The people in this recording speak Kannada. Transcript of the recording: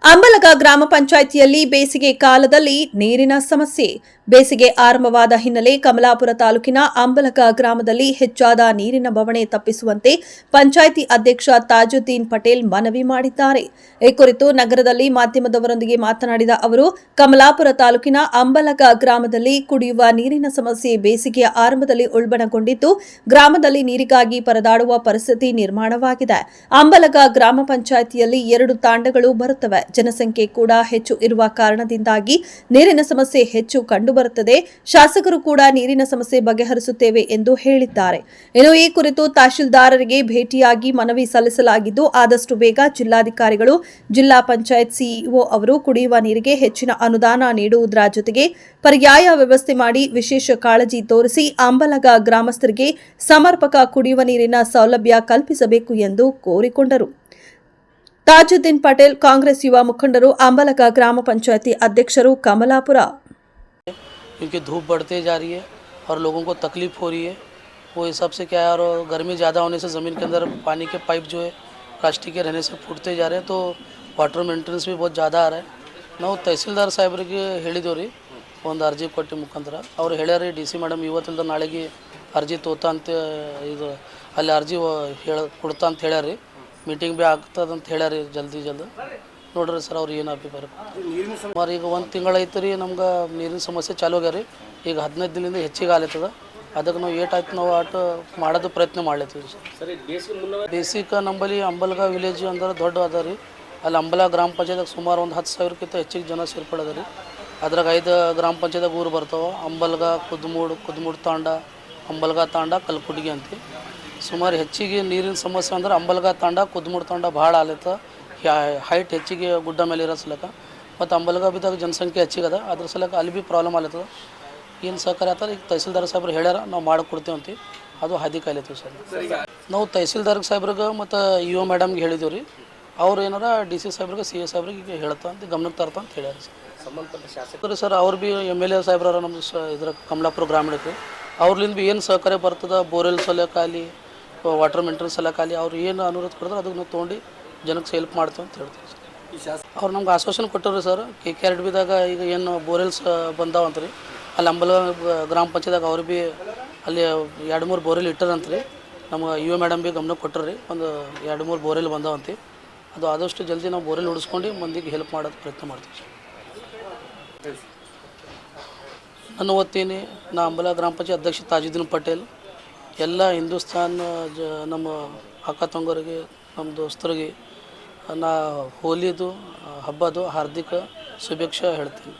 ಅಂಬಲಗ ಗ್ರಾಮ ಪಂಚಾಯಿತಿಯಲ್ಲಿ ಬೇಸಿಗೆ ಕಾಲದಲ್ಲಿ ನೀರಿನ ಸಮಸ್ಯೆ. ಬೇಸಿಗೆ ಆರಂಭವಾದ ಹಿನ್ನೆಲೆ ಕಮಲಾಪುರ ತಾಲೂಕಿನ ಅಂಬಲಗ ಗ್ರಾಮದಲ್ಲಿ ಹೆಚ್ಚಾದ ನೀರಿನ ಬವಣೆ ತಪ್ಪಿಸುವಂತೆ ಪಂಚಾಯಿತಿ ಅಧ್ಯಕ್ಷ ತಾಜುದ್ದೀನ್ ಪಟೇಲ್ ಮನವಿ ಮಾಡಿದ್ದಾರೆ. ಈ ಕುರಿತು ನಗರದಲ್ಲಿ ಮಾಧ್ಯಮದವರೊಂದಿಗೆ ಮಾತನಾಡಿದ ಅವರು, ಕಮಲಾಪುರ ತಾಲೂಕಿನ ಅಂಬಲಗ ಗ್ರಾಮದಲ್ಲಿ ಕುಡಿಯುವ ನೀರಿನ ಸಮಸ್ಯೆ ಬೇಸಿಗೆಯ ಆರಂಭದಲ್ಲಿ ಉಲ್ಬಣಗೊಂಡಿದ್ದು, ಗ್ರಾಮದಲ್ಲಿ ನೀರಿಗಾಗಿ ಪರದಾಡುವ ಪರಿಸ್ಥಿತಿ ನಿರ್ಮಾಣವಾಗಿದೆ. ಅಂಬಲಗ ಗ್ರಾಮ ಪಂಚಾಯಿತಿಯಲ್ಲಿ 2 ತಾಂಡಗಳು ಬರುತ್ತವೆ. ಜನಸಂಖ್ಯೆ ಕೂಡ ಹೆಚ್ಚು ಇರುವ ಕಾರಣದಿಂದಾಗಿ ನೀರಿನ ಸಮಸ್ಯೆ ಹೆಚ್ಚು ಕಂಡುಬರುತ್ತದೆ. ಶಾಸಕರು ಕೂಡ ನೀರಿನ ಸಮಸ್ಯೆ ಬಗೆಹರಿಸುತ್ತೇವೆ ಎಂದು ಹೇಳಿದ್ದಾರೆ. ಇನ್ನು ಈ ಕುರಿತು ತಹಶೀಲ್ದಾರರಿಗೆ ಭೇಟಿಯಾಗಿ ಮನವಿ ಸಲ್ಲಿಸಲಾಗಿದ್ದು, ಆದಷ್ಟು ಬೇಗ ಜಿಲ್ಲಾಧಿಕಾರಿಗಳು, ಜಿಲ್ಲಾ ಪಂಚಾಯತ್ ಸಿಇಒ ಅವರು ಕುಡಿಯುವ ನೀರಿಗೆ ಹೆಚ್ಚಿನ ಅನುದಾನ ನೀಡುವುದರ ಜೊತೆಗೆ ಪರ್ಯಾಯ ವ್ಯವಸ್ಥೆ ಮಾಡಿ ವಿಶೇಷ ಕಾಳಜಿ ತೋರಿಸಿ ಅಂಬಲಗ ಗ್ರಾಮಸ್ಥರಿಗೆ ಸಮರ್ಪಕ ಕುಡಿಯುವ ನೀರಿನ ಸೌಲಭ್ಯ ಕಲ್ಪಿಸಬೇಕು ಎಂದು ಕೋರಿಕೊಂಡರು. ताजुद्दीन पटेल कांग्रेस युवा मुखंडरू अंबलग ग्राम पंचायती अध्यक्षरू कमलापुर। क्योंकि धूप बढ़ते जा रही है और लोगों को तकलीफ हो रही है, वो हिसाब से क्या है, और गर्मी ज़्यादा होने से ज़मीन के अंदर पानी के पाइप जो है प्लास्टिक के रहने से फूटते जा रहे हैं, तो वाटर मेंटेनेंस भी बहुत ज़्यादा आ रहा है। ನಾವು ತಹಸೀಲ್ದಾರ್ ಸಾಹೇಬರಿಗೆ ಹೇಳಿದೆವು ಒಂದು ಅರ್ಜಿ ಕೊಟ್ಟು ಮುಖಾಂತರ ಅವ್ರು ಹೇಳ್ಯಾರಿ ಡಿ ಸಿ ಮೇಡಮ್ ಇವತ್ತಿಲ್ದ ನಾಳೆಗೆ ಅರ್ಜಿ ತೋತಾ ಅಂತ ಇದು ಅಲ್ಲಿ ಅರ್ಜಿ ಕೊಡ್ತಾ ಅಂತ ಹೇಳ್ಯಾರಿ, ಮೀಟಿಂಗ್ ಭೀ ಆಗ್ತದೆ ಅಂತ ಹೇಳ್ಯಾರಿ ಜಲ್ದಿ ನೋಡ್ರಿ ಸರ್ ಅವ್ರು ಏನು ಅಭಿಪ್ರಾಯ. ಸುಮಾರು ಈಗ 1 ತಿಂಗಳಾಯ್ತು ರೀ ನಮ್ಗೆ ನೀರಿನ ಸಮಸ್ಯೆ ಚಾಲು ಆಗ್ಯಾರ ರೀ. ಈಗ 15 ದಿನದಿಂದ ಹೆಚ್ಚಿಗೆ ಆಗ್ಲತ್ತದ. ಅದಕ್ಕೆ ನಾವು ಏಟಾಯ್ತು ನಾವು ಆಟ ಮಾಡೋದು ಪ್ರಯತ್ನ ಮಾಡ್ಲತ್ತೀವಿ ಸರ್. ಬೇಸಿಕ್ ನಂಬಲ್ಲಿ ಅಂಬಲಗ ವಿಲೇಜ್ ಅಂದ್ರೆ ದೊಡ್ಡ ಅದ ರೀ. ಅಲ್ಲಿ ಅಂಬಲ ಗ್ರಾಮ ಪಂಚಾಯತ್ಗೆ ಸುಮಾರು ಒಂದು 10,000ಕ್ಕಿಂತ ಹೆಚ್ಚಿಗೆ ಜನ ಸೇರ್ಪಡೋದ ರೀ. ಅದ್ರಾಗ 5 ಗ್ರಾಮ ಪಂಚಾಯತ್ಗೆ ಊರು ಬರ್ತಾವೆ. ಅಂಬಲಗ, ಕುದ್ಮೂಡ್ ತಾಂಡ, ಅಂಬಲಗ ತಾಂಡ, ಕಲ್ಕುಡ್ಗಿ ಅಂತ. ಸುಮಾರು ಹೆಚ್ಚಿಗೆ ನೀರಿನ ಸಮಸ್ಯೆ ಅಂದ್ರೆ ಅಂಬಲಗ ತಾಂಡ, ಕುದ್ಮೂಡ್ ತಾಂಡ ಭಾಳ ಆಲತ್ತ. ಹೈಟ್ ಹೆಚ್ಚಿಗೆ ಗುಡ್ಡ ಮೇಲೆ ಇರೋ ಸಲಕ ಮತ್ತು ಅಂಬಲಗ ಬಿದ್ದಾಗ ಜನಸಂಖ್ಯೆ ಹೆಚ್ಚಿಗೆ ಅದ. ಅದ್ರ ಸಲಕ ಅಲ್ಲಿ ಭೀ ಪ್ರಾಬ್ಲಮ್ ಆಲತ್ತದ. ಏನು ಸಹಕಾರ ಆಗ್ತದೆ ಈಗ ತಹಸೀಲ್ದಾರ್ ಸಾಹೇಬ್ರು ಹೇಳ್ಯಾರ ನಾವು ಮಾಡಿಕೊಡ್ತೀವಿ ಅಂತ, ಅದು ಹಾದಿ ಕಾಯ್ಲತ್ತೀವಿ ಸರ್. ನಾವು ತಹಸೀಲ್ದಾರ್ ಸಾಹೇಬ್ರಿಗೆ ಮತ್ತು ಇ ಒ ಮೇಡಮ್ಗೆ ಹೇಳಿದ್ದೀವಿ ರೀ. ಅವ್ರು ಏನಾರ ಡಿ ಸಿ ಸಾಹೇಬ್ರಿಗೆ ಸಿ ಎ ಸಾಹೇಬ್ರಿಗೆ ಈಗ ಹೇಳ್ತಾ ಅಂತ ಗಮನಕ್ಕೆ ತರ್ತಾ ಅಂತ ಹೇಳ್ಯಾರ ಸರ್. ಸಂಬಂಧಪಟ್ಟ ಶಾಸಕರು ಸರ್ ಅವ್ರು ಭೀ MLA ಸಾಹೇಬ್ರ ನಮ್ಮ ಇದ್ರ ಕಮಲಾಪುರ ಗ್ರಾಮೀಣಕ್ಕೆ ಅವ್ರಲಿಂದ ಭೀ ಏನು ಸಹಕಾರ ಬರ್ತದೆ, ಬೋರ್ವೆಲ್ ಸಲಕ್ಕಾಗಲಿ ವಾಟರ್ ಮೇಂಟೆನೆನ್ಸ್ ಸಲಕ್ಕಾಗಲಿ ಅವ್ರು ಏನು ಅನುರೋಧ ಕೊಡಿದ್ರೆ ಅದಕ್ಕೆ ನಾವು ತೊಗೊಂಡು ಜನಕ್ಕೆ ಹೆಲ್ಪ್ ಮಾಡ್ತೀವಿ ಅಂತ ಹೇಳ್ತೀವಿ ಸರ್. ಅವ್ರು ನಮ್ಗೆ ಆಶ್ವಾಸನೆ ಕೊಟ್ಟರು ಸರ್. KKRDBದಾಗ ಈಗ ಏನು ಬೋರ್ವೆಲ್ಸ್ ಬಂದಾವಂತ ರೀ, ಅಲ್ಲಿ ಅಂಬಲ ಗ್ರಾಮ ಪಂಚಾಯತ್ದಾಗ ಅವ್ರು ಭೀ ಅಲ್ಲಿ 2-3 ಬೋರ್ವೆಲ್ ಇಟ್ಟಾರಂತ ರೀ. ನಮ್ಗೆ ಇ ಒ ಮೇಡಮ್ ಭೀ ಗಮನ ಕೊಟ್ಟರು ರೀ. ಒಂದು 2-3 ಬೋರ್ವೆಲ್ ಬಂದಾವಂತೆ. ಅದು ಆದಷ್ಟು ಜಲ್ದಿ ನಾವು ಬೋರ್ವೆಲ್ ಉಳಿಸ್ಕೊಂಡು ಮಂದಿಗೆ ಹೆಲ್ಪ್ ಮಾಡೋದು ಪ್ರಯತ್ನ ಮಾಡ್ತೀವಿ ಸರ್. ನಾನು ಓದ್ತೀನಿ. ನಾ ಅಂಬಲ ಗ್ರಾಮ ಪಂಚಾಯತ್ ಅಧ್ಯಕ್ಷ ತಾಜುದ್ದೀನ್ ಪಟೇಲ್. ಎಲ್ಲ ಹಿಂದೂಸ್ತಾನ್ ನಮ್ಮ ಅಕ್ಕ ತಂಗೋರಿಗೆ, ನಮ್ಮ ದೋಸ್ತರಿಗೆ ನಾ ಹೋಲಿದು ಹಬ್ಬದು ಹಾರ್ದಿಕ ಶುಭೇಚ್ಛೆ ಹೇಳ್ತೀನಿ.